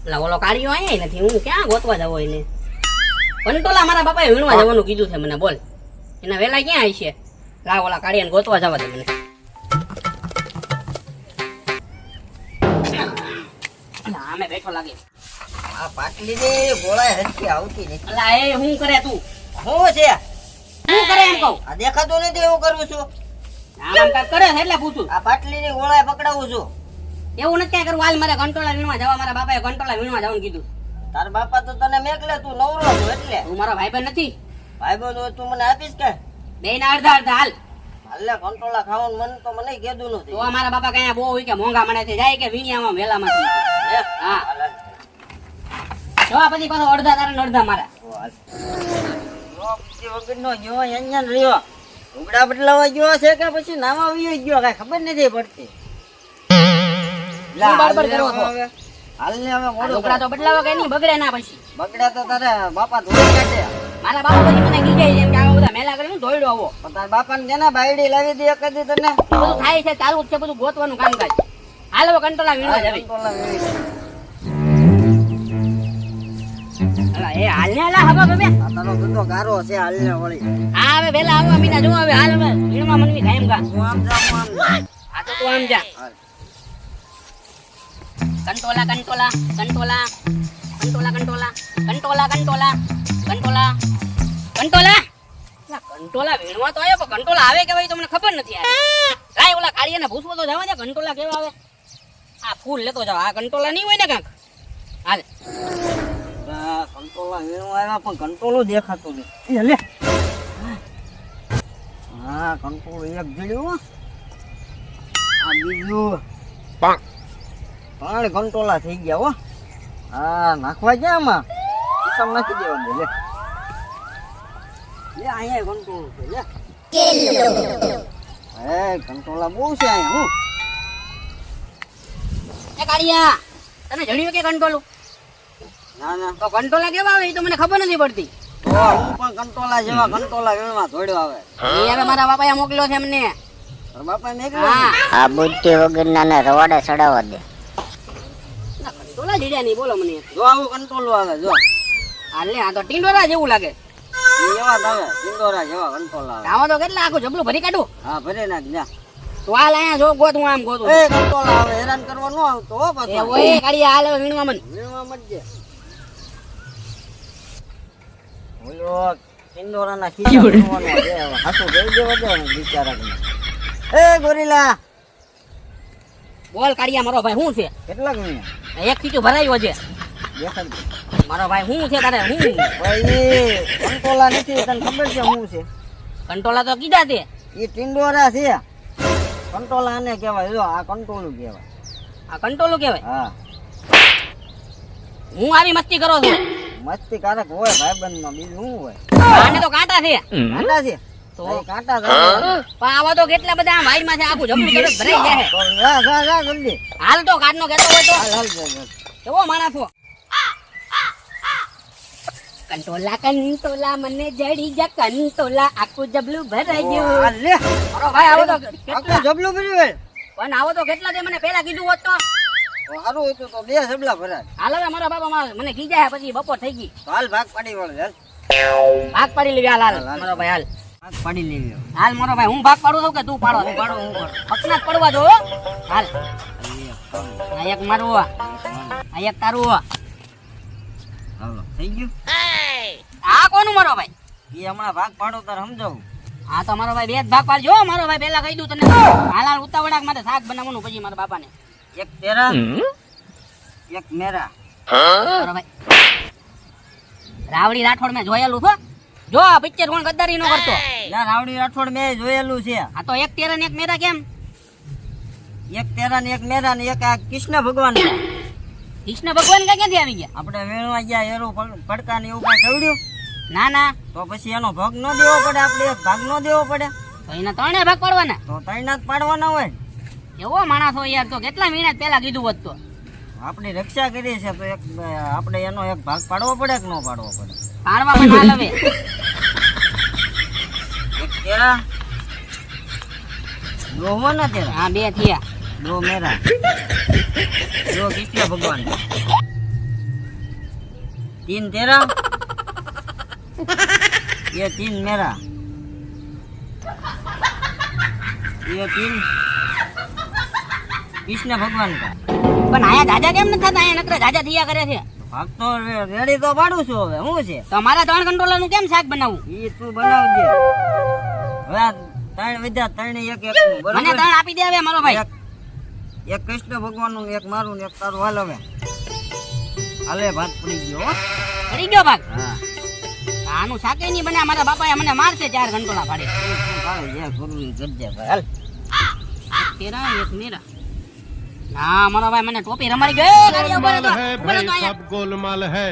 એટલે ઓલો કાળિયો અહીંયા નથી, હું ક્યાં ગોતવા જવો એને? કંટોલા મારા બાપાએ વીણવા જવાનું કીધું છે મને, બોલ એના વેલા ક્યાં આવી છે? લાવ ઓલા કાળિયાને ગોતવા જવા દે મને. આમે બેઠો લાગે. આ પાટલી ને ગોળાય હરખી આવતી નથી. અલા એ હું કરે તું? હું છે? શું કરે એમ કહું? આ દેખાતું નથી એવું કરું છું. આમ કાંઈક કરે છે એટલે પૂછું. આ પાટલી ની ગોળાય પકડાવું છું. એવું નથી ક્યાં કરવું, હાલ મારે કંટોલા વીણવા જવા, મારા બાપાએ કંટોલા વીણવા જવાનું કીધું. તાર બાપા તો તને મેકલે, તું નવરો છો એટલે. તું મારો ભાઈબંધ નથી? ભાઈબંધ હોય તું મને આપીશ કે? બે ના અડધા અડધા હાલ. હાલે કંટોલા ખાવાનું મન તો મને કીધું નથી. તો મારા બાપા કઈ બહુ હોય કે મોંઘા મને છે, જાય કે વીણિયામાં વેલામાં હે? હા હાલ. જવા પછી પાછો અડધા તારા ને અડધા મારા. જો બીજી વગરનો જો અહીંયા ને રહ્યો. લુગડા બદલાવા ગયો છે કે પછી નાવા વયો ગયો કઈ ખબર નથી પડતી. શું બડબડ કરો છો? હાલ ને હવે આ મોડું લુગડા તો બદલાવા કઈ નહીં, બગડે ના પછી. બગડ્યા તો તારે બાપા ધોઈ કાઢે. મારા બાપા પછી મને ગીજાય છે એમ કે આવા બધા મેલા કરીને ધોઈડો આવો. પણ તાર બાપાને કેને બાયડી લાવી દે કદી તને? બધું થાય છે, ચાલુ જ છે બધું, ગોતવાનું કામકાજ. હાલ હવે કંટોલા વીણવા જાવી. કંટોલા વેરી દે. અલા એ હાલ ને અલા હવે હવે આ તારો ધંધો ગારો છે હાલ ને વળી. હા હવે વેલા આવવા મીના જો હવે હાલ હવે વીણવા મનવી કાયમ કા. હું આમ જા હું આમ જા. આ તો તું આમ જા. હાલ. કંટોલા કંટોલા કંટોલા કંટોલા કંટોલા કંટોલા કંટોલા કંટોલા કંટોલા. અલા કંટોલા વીણવા તો આવ્યો પણ કંટોલા આવે કે ભાઈ તમને ખબર નથી યાર. લાય ઓલા કાળિયાને ભૂસવો તો જવા દે, કંટોલા કેવા આવે. આ ફૂલ લેતો જાવ, આ કંટોલા નહીં હોય ને કાંક. હાલ આ કંટોલા વીણવા આવ્યા પણ કંટોલું દેખાતું નહીં. લે હા કંટોલું એક જડ્યું હો. આ બીજું ત્રણ કંટોલા થઈ ગયા હો. હા નાખવા ગયા આમાં ખિસ્સામાં નાખી દેવા દે. લે લે અહીંયા કંટોલું છે. લે હે કંટોલા બહુ છે અહીંયા. હું એ કાળિયા તને જણ્યું કે કંટોલું? ના ના તો કંટોલા કેવા આવે એ તો મને ખબર નથી પડતી. તો હું પણ કંટોલા જેવા કંટોલા વીણવા દોડ્યો આવે. એ હવે મારા બાપાએ મોકલ્યો છે એમને. તારા બાપા મેકલ્યો હા આ બુદ્ધિ વગરના ને રવાડે ચડાવવા દે. ના, કંટોલા જીડ્યા નહીં, બોલો મને. જો આવું કંટોલું આવે જો. હાલ ને આ તો ટીંડોરા જેવું લાગે. ઈ એવા જ આવે ચિંદોરા જેવા કંટોલા આવે. આમાં તો કેટલા આખું જબલું ભરી કાઢું. હા ભરી નાખ જા. તો હાલ અહીંયા જો ગોત, હું આમ ગોતું. એ કંટોલા આવે હેરાન કરવા ન આવતો હો એ પાછો. ઓય કાળિયા હાલ હવે વીણવા મન. વીણવા મતજે. ઓલો ચિંદોરાના ખીચા વીણવાનો છે. હવે હાસુ દઈ દેવા દે ને બિચારાને. એ ગોરીલા બોલ કાળિયા મારો ભાઈ શું છે? કેટલાક વીણ્યા? એક ખીચું ભરાયું છે. દેખાડ દે. મારો ભાઈ શું છે તારે? હું ભાઈ કંટોલા નથી તને ખબર છે શું છે? કંટોલા તો કીધા તે. એ ટિંડોરા છે. કંટોલા આને કહેવાય. જો આ કંટોલું કહેવાય. આ કંટોલું કહેવાય. હા હું આવી મસ્તી કરો છું. મસ્તી કારક હોય ભાઈબંધમાં, બીજું શું હોય? આને તો કાંટા છે. કાંટા છે તો તો કાંટા છે. પણ આવા તો કેટલા બધા વાઈમાં છે, આખું જબલું તરત ભરાઈ જાય. તો જા જા જા જલ્દી. હાલ તો કાઢનો કહેતો હોય તો હાલ હાલ જા જા. કેવો માણસ છો? કંટોલા કંટોલા મને જડી જા કંટોલા, આખું જબલું ભરાઈ ગયું. હાલ લે. મારો ભાઈ આવો તો આખું કેટલા, જબલું ભર્યું હોય. પણ આવો તો કેટલા તે મને પહેલા કીધું હોત તો. તો સારું હતું તો બે જબલા ભરાય. હાલ હવે મારા બાપા મને કીધા પછી બપોર થઈ ગઈ. તો હાલ ભાગ પાડી વળે. હાલ ભાગ પાડી લેવી. હાલ હાલ હાલ. મારો ભાઈ હાલ. ભાગ પાડી લેવી. હાલ મારો ભાઈ, હું ભાગ પાડું છું કે તું પાડો? હું પાડો હું પાડો. પકના જ પડવા દો હો. હાલ આ એક મારું, આ એક તારું. હાલો થઈ ગયું. આ કોનું મારો ભાઈ? એ હમણાં ભાગ પાડો તાર સમજાવું. આ તો મારો ભાઈ બે જ ભાગ પાડજો હો. મારો ભાઈ પહેલા કહી દઉં તને. હાલ હાલ ઉતાવળાક મારે શાક બનાવવાનું પછી મારા બાપાને. એક તેરા એક મેરા. મારો ભાઈ રાવડી રાઠોડ મેં જોયેલું છો? જો આ પિક્ચર કોણ ગદ્દારી નો કરતો? લા રાવડી રાઠોડ મેં જોયેલું છે. આ તો એક તેરા ને એક મેરા કેમ? એક તેરા ને એક મેરા ને એક આ કૃષ્ણ ભગવાન. કૃષ્ણ ભગવાન ક્યાંથી આવી ગયા? આપણે વેણવા ગયા એરો પડકા ને એવું કઈ ખવડ્યું ના ના, તો પછી એનો ભાગ ન દેવો પડે. આપણે એક ભાગ ન દેવો પડે તો એના ત્રણે ભાગ પાડવાના. તો તૈનાત પાડવાના હોય. એવો માણસ હોય યાર, તો કેટલા મહિના પહેલા કીધું હોત તો. આપણી રક્ષા કરીએ છે તો એક આપણે એનો એક ભાગ પાડવો પડે કે ન પાડવો પડે? પાડવા પણ હાલ હવે. એક તેરા દો હો ના તેરા હા બે થયા. દો મેરા દો કૃષ્ણ ભગવાન. तीन तेरा ये तीन मेरा ये तीन कृष्ण भगवान का પણ આયા જાજા કેમ નથી થતા? આયા નકરા જાજા થયા કરે છે. ભાગ તો રેડી તો પાડું છું હવે શું છે તો મારા 3 કંટોલાનું કેમ શાક બનાવવું? ઈ તું બનાવજે હવે આ ત્રણ વિદ્યા ત્રણ એક એક નું, બરોબર? મને 3 આપી દે હવે મારો ભાઈ. એક કૃષ્ણ ભગવાન નું, એક મારું ને એક તારું. હાલ હવે હાલે ભાત પડી ગયો હો. પડી ગયો ભાગ. હા આનું શાકે નહીં બને. મારા બાપાએ મને મારશે 4 કંટોલા પાડે. ભાઈ જે કરવું ઈ કરજે ભાઈ. હાલ એક તેરા એક મેરા. ના મારો ભાઈ મને ટોપી રમાડી ગયો. ગાડી ઉપર હતો. है ઉપર હતો भाई અહીંયા. सब गोलमाल है